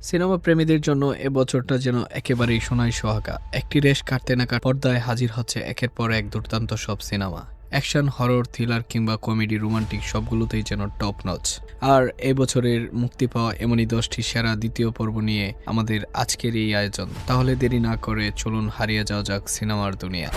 Cinema প্রেমীদের জন্য এ বছরটা যেন একেবারেই সোনায় সোহাগা। একটি রেশ কাটতে না কাটতে পর্দায় হাজির হচ্ছে একের পর এক দুর্দান্ত সব সিনেমা। অ্যাকশন, হরর, থ্রিলার কিংবা কমেডি, রোমান্টিক সবগুলোতেই যেন টপ নচ। আর এই বছরের মুক্তি পাওয়া এমনই 10টি সেরা দ্বিতীয় পর্ব নিয়ে আমাদের আজকের এই আয়োজন। তাহলে দেরি না করে চলুন হারিয়ে যাওয়া যাক সিনেমার দুনিয়া।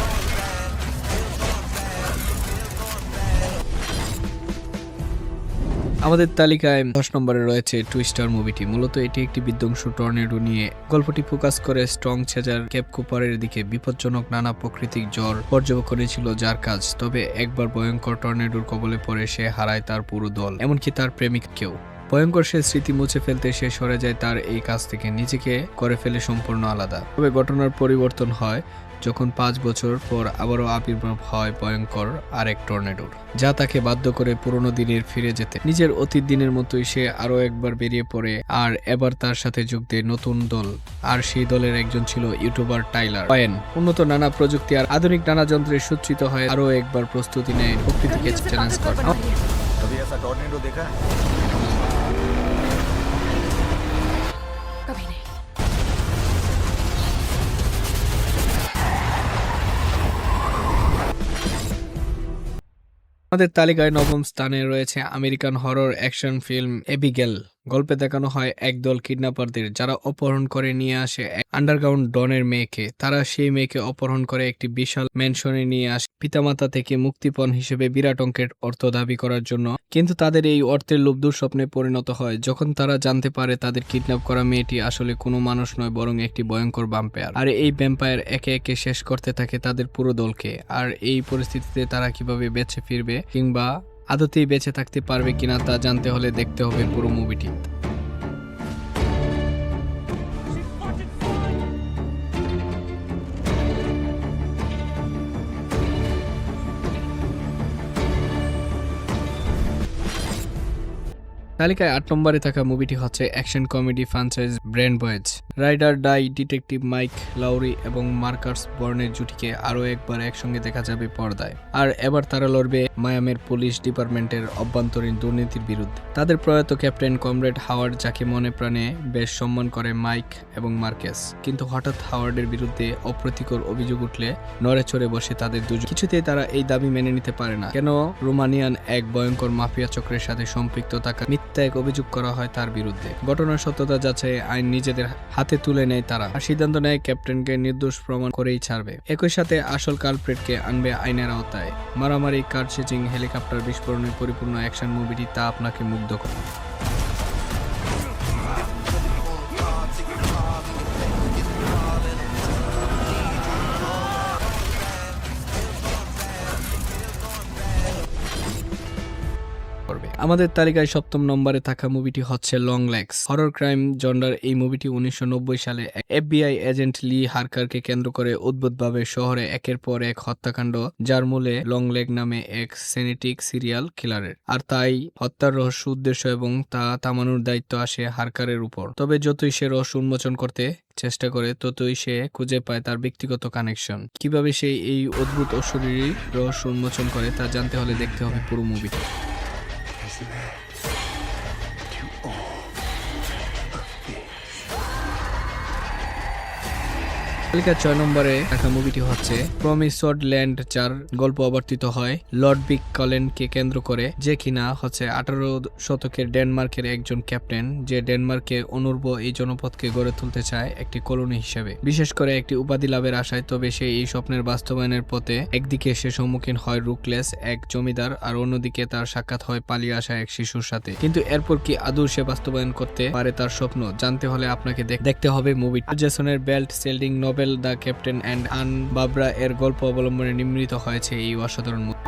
আমাদের তালিকায় 10 নম্বরে রয়েছে টুইস্টার মুভিটি। মূলত এটি একটি বিধ্বংসী টর্নেডো নিয়ে। গল্পটি ফোকাস করে স্ট্রং চেজার কেপ কুপারের দিকে বিপজ্জনক নানা প্রাকৃতিক ঝড় পর্যবেক্ষণে ছিল যার কাজ। তবে একবার ভয়ঙ্কর টর্নেডোর কবলে পড়ে সে হারায় তার পুরো দল, এমনকি তার প্রেমিককেও। ভয়ঙ্কর সে স্মৃতি মুছে ফেলতে সে সরে যায় তার এই কাজ থেকে, নিজেকে করে ফেলে সম্পূর্ণ আলাদা। তবে ঘটনার পরিবর্তন হয় যখন 5 বছর পর আবারও আবির্ভাব হয় ভয়ঙ্কর আরেক টর্নেডোর, যা তাকে বাধ্য করে পুরনো দিনের ফিরে যেতে। নিজের অতীত দিনের মতোই সে আরো একবার বেরিয়ে পড়ে, আর এবার তার সাথে যোগ দেয় নতুন দল। আর সেই দলের একজন ছিল ইউটিউবার টাইলার ওয়েন। উন্নত নানা প্রযুক্তি আর আধুনিক নানা যন্ত্রে সজ্জিত হয়ে আরো একবার প্রস্তুতি নেয় প্রকৃতিকে চ্যালেঞ্জ করে। कभी ऐसा टॉर्नेडो देखा है? कभी नहीं। আমাদের তালিকায় 9ম স্থানে রয়েছে American horror action film Abigail. গল্পে দেখানো হয় একদল কিডন্যাপারদের, যারা অপহরণ করে নিয়ে আসে আন্ডারগ্রাউন্ড ডনের মেয়েকে। তারা সেই মেয়েকে অপহরণ করে একটি বিশাল ম্যানশনে নিয়ে আসে পিতামাতা থেকে মুক্তিপণ হিসেবে বিরাট অঙ্কের অর্থ দাবি করার জন্য। কিন্তু তাদের এই অর্থের লোভ দুঃস্বপ্নে পরিণত হয় যখন তারা জানতে পারে তাদের কিডন্যাপ করা মেয়েটি আসলে কোনো মানুষ নয়, বরং একটি ভয়ঙ্কর ভ্যাম্পায়ার। আর এই ভ্যাম্পায়ার একে একে শেষ করতে থাকে তাদের পুরো দলকে। আর এই পরিস্থিতিতে তারা কিভাবে বেঁচে ফিরবে কিংবা আদতেই বেঁচে থাকতে পারবে কিনা তা জানতে হলে দেখতে হবে পুরো মুভিটি। তালিকায় 8 নম্বরে থাকা মুভিটি হচ্ছে অ্যাকশন কমেডি ফ্র্যাঞ্চাইজ ব্রেন Boys. Ride or die detective Mike Lowrey এবং মার্কাস বর্নের জুটিকে আরও একবার একসঙ্গে দেখা যাবে পর্দায়। আর এবার তারা লড়বে মায়ামের পুলিশ ডিপার্টমেন্টের অভ্যন্তরীণ দুর্নীতির বিরুদ্ধে। তাদের প্রয়াত ক্যাপ্টেন কমরেড হাওয়ার্ড, যাকে মনে প্রাণে বেশ সম্মান করে মাইক এবং মার্কেস, কিন্তু হঠাৎ হাওয়ার্ডের বিরুদ্ধে অপ্রীতিকর অভিযোগ উঠলে নড়ে চড়ে বসে তাদের দুজন। কিছুতেই তারা এই দাবি মেনে নিতে পারে না, কেন রোমানিয়ান এক ভয়ঙ্কর মাফিয়া চক্রের সাথে সম্পৃক্ত থাকা এক অভিযোগ করা হয় তার বিরুদ্ধে। ঘটনার সত্যতা যাচাই আইন নিজেদের হাতে তুলে নেয় তারা, আর সিদ্ধান্ত নেয় ক্যাপ্টেনকে নির্দোষ প্রমাণ করেই ছাড়বে। একই সাথে আসল কালপ্রেটকে আনবে আইনের আওতায়। মারামারি, কার চেজিং, হেলিকপ্টার বিস্ফোরণে পরিপূর্ণ অ্যাকশন মুভিটি তা আপনাকে মুগ্ধ করে। আমাদের তালিকায় 7ম নম্বরে থাকা মুভিটি হচ্ছে লং লেগস। হরর ক্রাইম জনরার এই মুভিটি 1990 সালে FBI এজেন্ট লি হার্কারকে কেন্দ্র করে অদ্ভুতভাবে শহরে একের পর এক হত্যাকাণ্ড, যার মূলে লং লেগ নামে এক জেনেটিক সিরিয়াল কিলারের। আর তাই হত্যার রহস্য, উদ্দেশ্য এবং তা থামানোর দায়িত্ব আসে হার্কারের উপর। তবে যতই সে রহস্য উন্মোচন করতে চেষ্টা করে, ততই সে খুঁজে পায় তার ব্যক্তিগত কানেকশন। কিভাবে সে এই অদ্ভুত অশরীরী রহস্য উন্মোচন করে তা জানতে হলে দেখতে হবে পুরো মুভিটি। তালিকার 6 নম্বরে থাকা মুভিটি হচ্ছে প্রমিসড ল্যান্ড, যার গল্প অবর্তিত হয় লর্ড বিগ কলেনকে কেন্দ্র করে, যে কিনা হচ্ছে 18 শতকের ডেনমার্কের একজন ক্যাপ্টেন, যে ডেনমার্কে অনূর্ব এই জনপদকে গড়ে তুলতে চায় একটি কলোনি হিসেবে, বিশেষ করে একটি উপাধি লাভের আশায়। তবে সে এই স্বপ্নের বাস্তবায়নের পথে একদিকে সে সম্মুখীন হয় রুকলেস এক জমিদার, আর অন্যদিকে তার সাক্ষাৎ হয় পালিয়ে আসা এক শিশুর সাথে। কিন্তু এরপর কি আদৌ সে বাস্তবায়ন করতে পারে তার স্বপ্ন? জানতে হলে আপনাকে দেখতে হবে মুভি। জেসনের বেল্ট সেল্ডিং নোবেল দ্য ক্যাপ্টেন অ্যান্ড আন বাবরা এর গল্প অবলম্বনে নির্মিত হয়েছে এই অসাধারণ মুভি।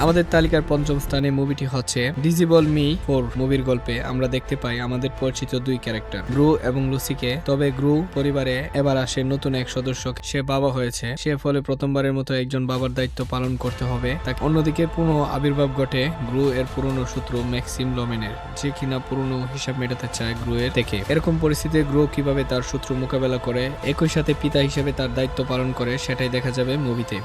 আমাদের তালিকার 5ম স্থানে মুভিটি হচ্ছে ডিজিবল মি 4। মুভির গল্পে আমরা দেখতে পাই আমাদের পরিচিত দুই ক্যারেক্টার গ্রু এবং লুসিকে। তবে গ্রু পরিবারে এবার আসে নতুন এক সদস্য, সে বাবা হয়েছে। সে ফলে প্রথমবারের মতো একজন বাবার দায়িত্ব পালন করতে হবে তাকে। অন্যদিকে পুনঃ আবির্ভাব ঘটে গ্রু এর পুরনো শত্রু ম্যাক্সিম লোমেনের, যে কিনা পুরনো হিসাব মেটাতে চায় গ্রু এর থেকে। এরকম পরিস্থিতিতে গ্রু কিভাবে তার শত্রু মোকাবেলা করে, একই সাথে পিতা হিসেবে তার দায়িত্ব পালন করে, সেটাই দেখা যাবে মুভিতে।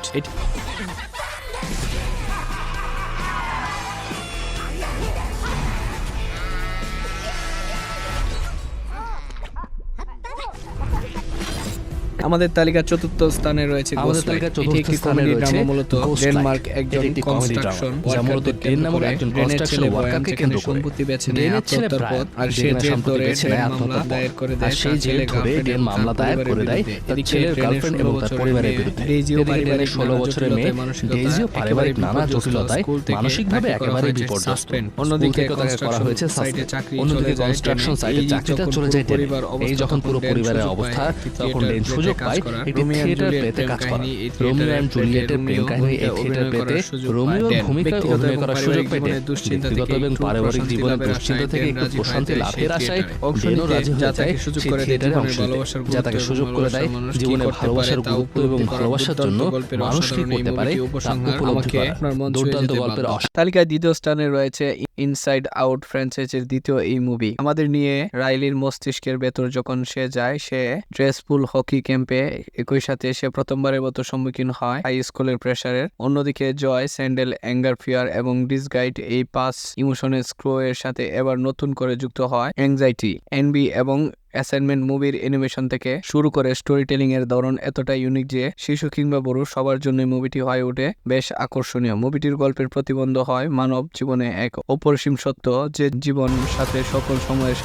আমাদের তালিকার চতুর্থ স্থানে রয়েছে আমাদের Ghost Light। তালিকার এটি চতুর্থ একটি স্থানে কমেডি রয়েছে ড্রামা, মূলত Ghost Light। ডেনমার্ক এটি একজন একটি comedy drama, কনস্ট্রাকশন যা মূলত ডেন নামক একজন construction worker কে কেন্দ্র করে। সম্পত্তি বেছে নেয় ডেনের ছেলে আত্মহত্যার ব্রায়ান, পথ, আর সে ডেনের জেল সম্পত্তি ধরে বেছে নেয় ডেন আত্মহত্যার মামলা পথ। দায়ের করে আর দেয় সেই তার জেল ছেলে, ধরে girlfriend ডেন এবং মামলা তার দায়ের করে পরিবারের দেয় বিরুদ্ধে। তার এদিকে ছেলের ডেনের গার্লফ্রেন্ড 16 এবং তার বছরের পরিবারের মেয়ে বিরুদ্ধে। ডেজিও এদিকে পারিবারিক ডেনের 16 নানা বছরের মেয়ে জটিলতায়, মানসিকতায় ডেজিও পারিবারিক একেবারে নানা বিপর্যস্ত। জটিলতায় স্কুল থেকে মানসিকভাবে তাকে করা একেবারে হয়েছে বিপর্যস্ত। suspend। স্কুল অন্যদিকে থেকে তাকে করা হয়েছে construction সাসপেন্ড। সাইটে চাকরি অন্যদিকে চলে যায় কনস্ট্রাকশন ডেনের। সাইটে এই চাকরিটা যখন চলে পুরো যায় ডেনের। পরিবার এই অবস্থা, যখন পুরো তখন ডেন পরিবারের সুযোগ অবস্থা, পায় একটি তখন থিয়েটার ডেন প্লেতে সুযোগ কাজ পায় করার। একটি রোমিও অ্যান্ড থিয়েটার জুলিয়েট প্লেতে কাজ প্রেম করার। কাহিনী, এই রোমিও থিয়েটারের অ্যান্ড জুলিয়েটের প্লেতে প্রেম কাহিনী এই রোমিও থিয়েটার অভিনয় প্লেতে করার সুযোগ পায় রোমিওর ডেন। ভূমিকায় ব্যক্তিগত অভিনয় এবং করার সুযোগ পারিবারিক পেতে জীবনে দুশ্চিন্তা ব্যক্তিগত থেকে এবং একটু পারিবারিক প্রশান্তি জীবনে লাভের দুশ্চিন্তা আশায় থেকে ডেন একটু রাজি হয়ে প্রশান্তি যায় লাভের সেই আশায় থিয়েটারে। অংশ ডেনও নিতে রাজি যা হয়ে যায় তাকে সুযোগ সেই করে দেয় থিয়েটারে জীবনের অংশ নিতে, ভালোবাসার যা তাকে গুরুত্ব সুযোগ এবং করে দেয় ভালোবাসার মানুষ কি জীবনের করতে ভালোবাসার পারে তা গুরুত্ব এবং উপলব্ধি করার ভালোবাসার দুর্দান্ত জন্য গল্পের মানুষ কি অসাধারণ এই করতে পারে মুভিটি তা উপসংহার উপলব্ধি আমাকে করা আপনার মন ছুঁয়ে দুর্দান্ত যেতে গল্পের বাধ্য। তালিকায় দ্বিতীয় স্থানে রয়েছে ইনসাইড আউট ফ্র্যাঞ্চাইজির দ্বিতীয় এই মুভি। আমাদের নিয়ে রাইলির মস্তিষ্কের ভেতর যখন সে যায়, সে ড্রেসফুল হকি ক্যাম্পে একই সাথে সে প্রথমবারের মতো সম্মুখীন হয় হাই স্কুলের প্রেসারের। অন্যদিকে জয়, স্যান্ডেল, অ্যাঙ্গার, ফিয়ার এবং ডিসগাইড এই 5 ইমোশনের স্ক্রো এর সাথে এবার নতুন করে যুক্ত হয় অ্যাংজাইটি, এনবি এবং অ্যাসাইনমেন্ট। মুভির অ্যানিমেশন থেকে শুরু করে স্টোরি টেলিং এর ধরন এতটাই ইউনিক যে শিশু কিংবা বড় সবার জন্য মুভিটি হয়ে ওঠে বেশ আকর্ষণীয়। মুভিটির গল্পের প্রতিবন্ধ হয় মানব জীবনে এক অপরিসীম সত্য যে জীবন সাথে সকল সময়ের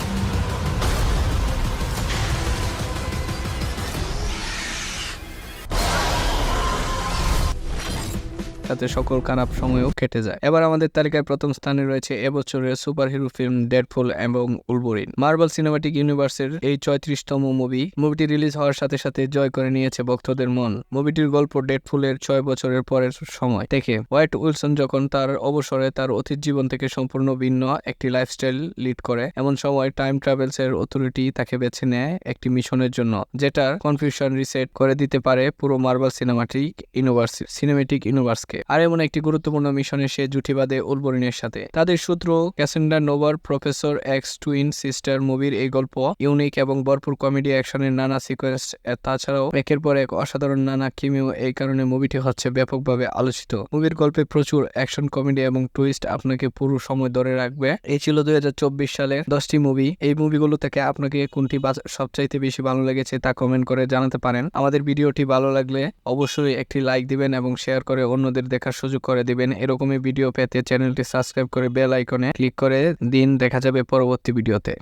সাথে সকল খারাপ সময়ও কেটে যায়। এবার আমাদের তালিকায় প্রথম স্থানে রয়েছে এবছরের সুপারহিরো ফিল্ম ডেডপুল এবং উলভারিন। মার্বেল সিনেমাটিক ইউনিভার্সের এই 34তম মুভি। মুভিটি রিলিজ হওয়ার সাথে সাথে জয় করে নিয়েছে ভক্তদের মন। মুভিটির গল্প ডেডপুলের 6 বছরের পরের সময় থেকে হোয়াইট উইলসন যখন তার অবসরে তার অতীত জীবন থেকে সম্পূর্ণ ভিন্ন একটি লাইফস্টাইল লিড করে, এমন সময় টাইম ট্রাভেলস এর অথরিটি তাকে বেছে নেয় একটি মিশনের জন্য, যেটার কনফিউশন রিসেট করে দিতে পারে পুরো মার্বেল সিনেমাটিক ইউনিভার্সকে। আর এমন একটি গুরুত্বপূর্ণ মিশনে সে জুটি বাঁধে উলভারিনের সাথে। তাদের সূত্র ক্যাসেন্ডা নোভার প্রফেসর এক্স টুইন সিস্টার। মুভির এই গল্প ইউনিক এবং ভরপুর কমেডি অ্যাকশনের নানা সিকোয়েন্স, তাছাড়াও একের পর এক অসাধারণ নানা কিমিও। এই কারণে মুভিটি হচ্ছে ব্যাপকভাবে আলোচিত। মুভির গল্পে প্রচুর অ্যাকশন, কমেডি এবং টুইস্ট আপনাকে পুরো সময় ধরে রাখবে। এই ছিল 2024 সালের 10টি মুভি। এই মুভিগুলো থেকে আপনাকে কোনটি সবচাইতে বেশি ভালো লেগেছে তা কমেন্ট করে জানাতে পারেন। আমাদের ভিডিওটি ভালো লাগলে অবশ্যই একটি লাইক দিবেন এবং শেয়ার করে অন্যদের দেখার সুযোগ করে দিবেন। এরকমই ভিডিও পেতে চ্যানেলটি সাবস্ক্রাইব করে বেল আইকনে ক্লিক করে দিন। দেখা যাবে পরবর্তী ভিডিওতে।